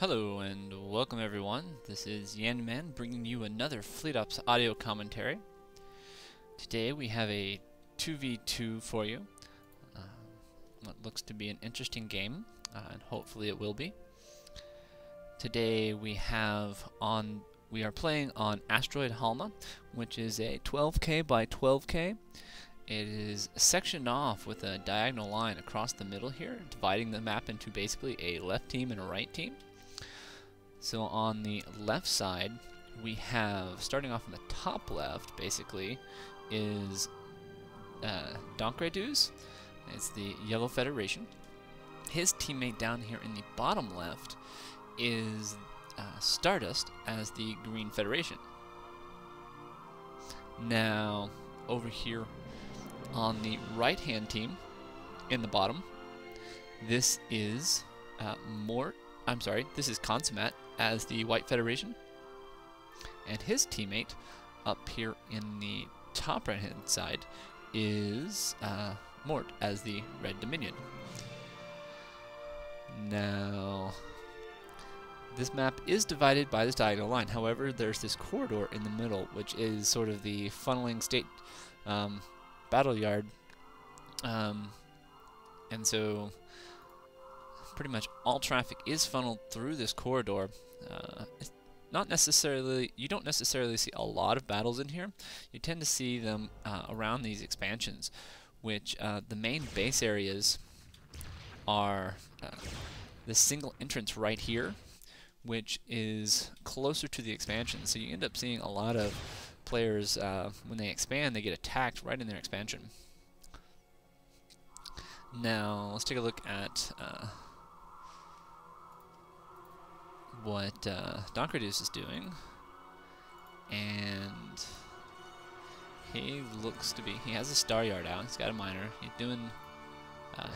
Hello and welcome everyone. This is Yanman bringing you another Fleet Ops audio commentary. Today we have a 2v2 for you. What looks to be an interesting game, and hopefully it will be. Today we are playing on Asteroid Halma, which is a 12k by 12k. It is sectioned off with a diagonal line across the middle here, dividing the map into basically a left team and a right team. So on the left side, we have, starting off in the top left, basically, is Dankredues. It's the Yellow Federation. His teammate down here in the bottom left is Stardust as the Green Federation. Now, over here on the right-hand team, in the bottom, this is Mort. This is Konsumat as the White Federation, and his teammate up here in the top right hand side is Mort as the Red Dominion. Now, this map is divided by this diagonal line. However, there's this corridor in the middle, which is sort of the funneling state battle yard, and so pretty much all traffic is funneled through this corridor. It's not necessarily, you don't necessarily see a lot of battles in here. You tend to see them around these expansions, which the main base areas are the single entrance right here, which is closer to the expansion. So you end up seeing a lot of players, when they expand, they get attacked right in their expansion. Now, let's take a look at what Dankredues is doing, and he looks to be, he has a star yard out, he's got a miner, he's doing,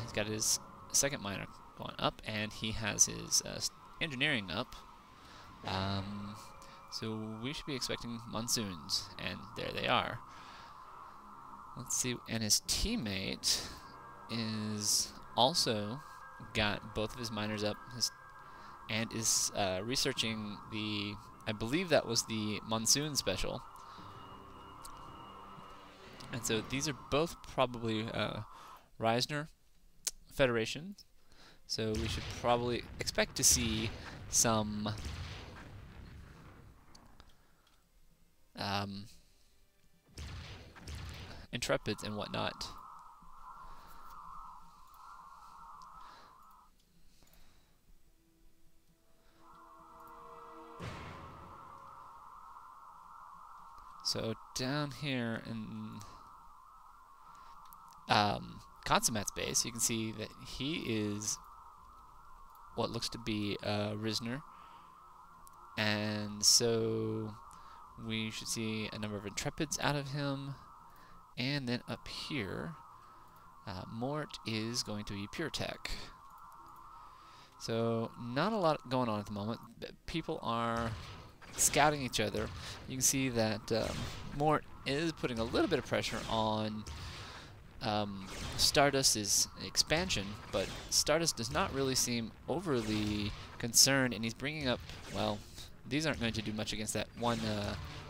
he's got his second miner going up, and he has his engineering up, so we should be expecting monsoons, and there they are. Let's see, and his teammate is also got both of his miners up, and is researching the, I believe that was the monsoon special. And so these are both probably Reisner Federation. So we should probably expect to see some Intrepids and whatnot. So down here in Konsumat's base, you can see that he is what looks to be Reisner, and so we should see a number of Intrepids out of him. And then up here, Mort is going to be Pure Tech. So not a lot going on at the moment. People are scouting each other. You can see that Mort is putting a little bit of pressure on Stardust's expansion, but Stardust does not really seem overly concerned, and he's bringing up, well, these aren't going to do much against that one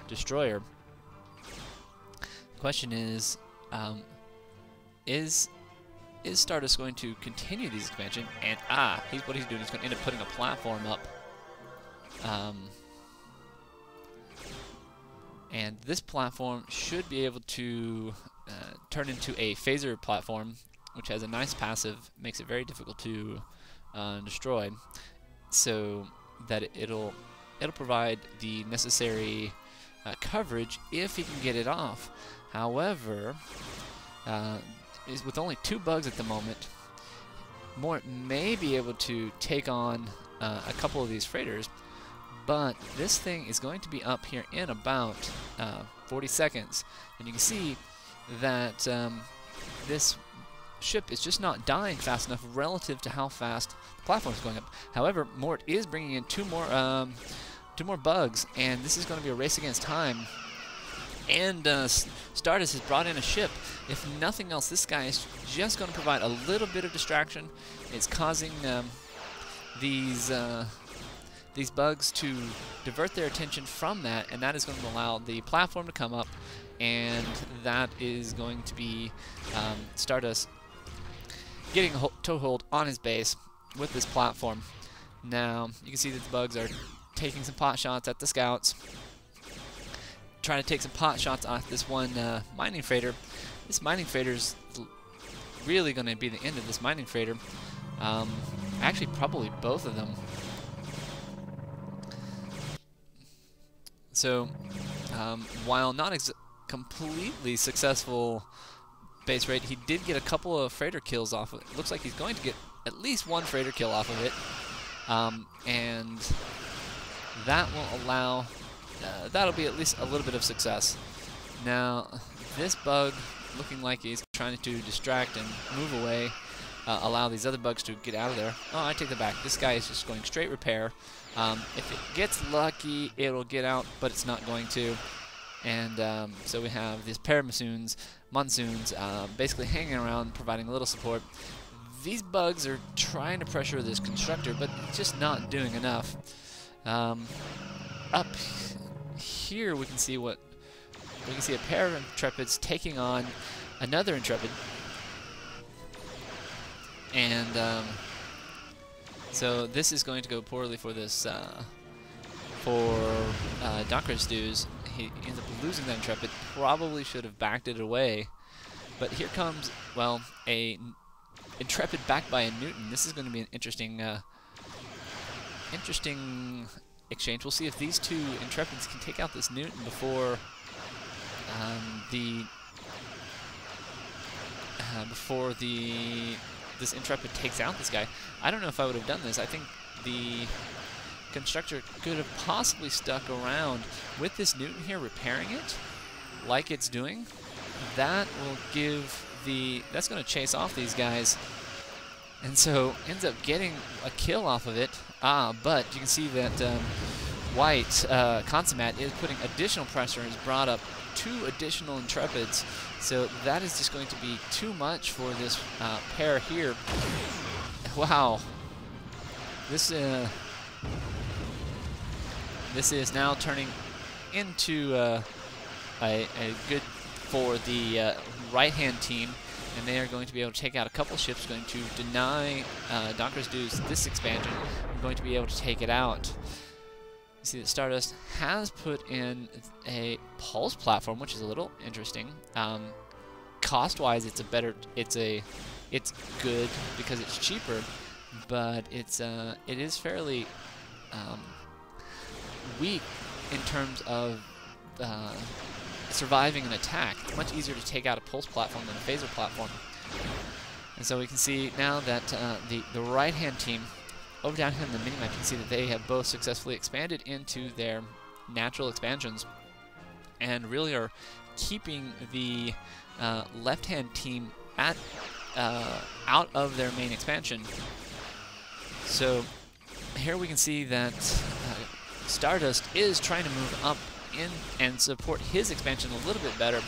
destroyer. The question is Stardust going to continue this expansion? And what he's doing is going to end up putting a platform up. And this platform should be able to turn into a phaser platform, which has a nice passive, makes it very difficult to destroy, so that it'll provide the necessary coverage if he can get it off. However, with only 2 bugs at the moment, Mort may be able to take on a couple of these freighters. But this thing is going to be up here in about 40 seconds. And you can see that this ship is just not dying fast enough relative to how fast the platform is going up. However, Mort is bringing in two more bugs, and this is going to be a race against time. And Stardust has brought in a ship. If nothing else, this guy is just going to provide a little bit of distraction. It's causing these these bugs to divert their attention from that, and that is going to allow the platform to come up, and that is going to be Stardust getting a toehold on his base with this platform. Now, you can see that the bugs are taking some pot shots at the scouts, trying to take some pot shots off this one mining freighter. This mining freighter's really going to be the end of this mining freighter. Actually, probably both of them. So, while not completely successful base raid, he did get a couple of freighter kills off of it. Looks like he's going to get at least one freighter kill off of it. And that will allow, that'll be at least a little bit of success. Now, this bug, looking like he's trying to distract and move away, allow these other bugs to get out of there. Oh, I take that back. This guy is just going straight repair. If it gets lucky, it'll get out, but it's not going to. And so we have these pair of monsoons basically hanging around, providing a little support. These bugs are trying to pressure this constructor, but it's just not doing enough. Up here we can see a pair of Intrepids taking on another Intrepid. And so this is going to go poorly for this Dankredues. He ends up losing that Intrepid. Probably should have backed it away. But here comes, well, a Intrepid backed by a Newton. This is going to be an interesting exchange. We'll see if these two Intrepids can take out this Newton before this Intrepid takes out this guy. I don't know if I would have done this. I think the constructor could have possibly stuck around with this Newton here, repairing it like it's doing. That will give that's going to chase off these guys, and so ends up getting a kill off of it. But you can see that White Konsumat is putting additional pressure and has brought up 2 additional Intrepids. So that is just going to be too much for this pair here. Wow. This is now turning into a good for the right-hand team, and they are going to be able to take out a couple ships, going to deny Dankredues this expansion. We're going to be able to take it out. You see that Stardust has put in a pulse platform, which is a little interesting. Cost-wise, it's good because it's cheaper, but it is fairly weak in terms of surviving an attack. It's much easier to take out a pulse platform than a phaser platform. And so we can see now that the right-hand team, over down here in the minimap, you can see that they have both successfully expanded into their natural expansions and really are keeping the left-hand team out of their main expansion. So here we can see that Stardust is trying to move up in and support his expansion a little bit better.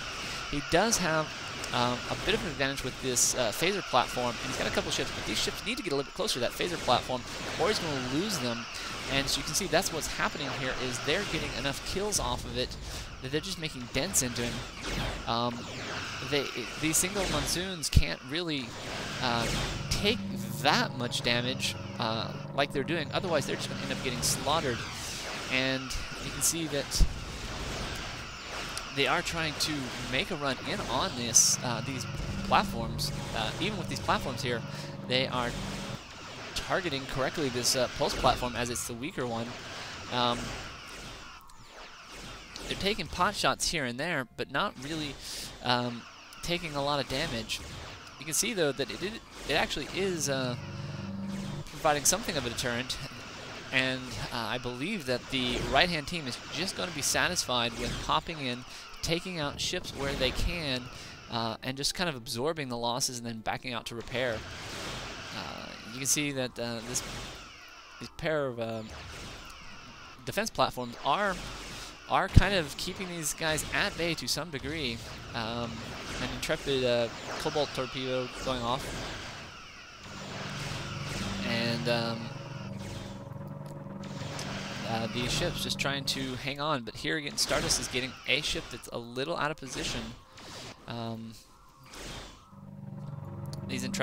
He does have a bit of an advantage with this phaser platform, and he's got a couple ships, but these ships need to get a little bit closer to that phaser platform or he's going to lose them. And so you can see that's what's happening here, is they're getting enough kills off of it that they're just making dents into him. These single monsoons can't really take that much damage like they're doing, otherwise they're just going to end up getting slaughtered. And you can see that they are trying to make a run in on these platforms. Even with these platforms here, they are targeting correctly this pulse platform, as it's the weaker one. They're taking pot shots here and there, but not really taking a lot of damage. You can see, though, that it actually is providing something of a deterrent. And I believe that the right-hand team is just going to be satisfied with popping in, taking out ships where they can, and just kind of absorbing the losses and then backing out to repair. You can see that this pair of defense platforms are kind of keeping these guys at bay to some degree. An Intrepid Cobalt torpedo going off. And these ships just trying to hang on. But here again, Stardust is getting a ship that's a little out of position. These Intrepid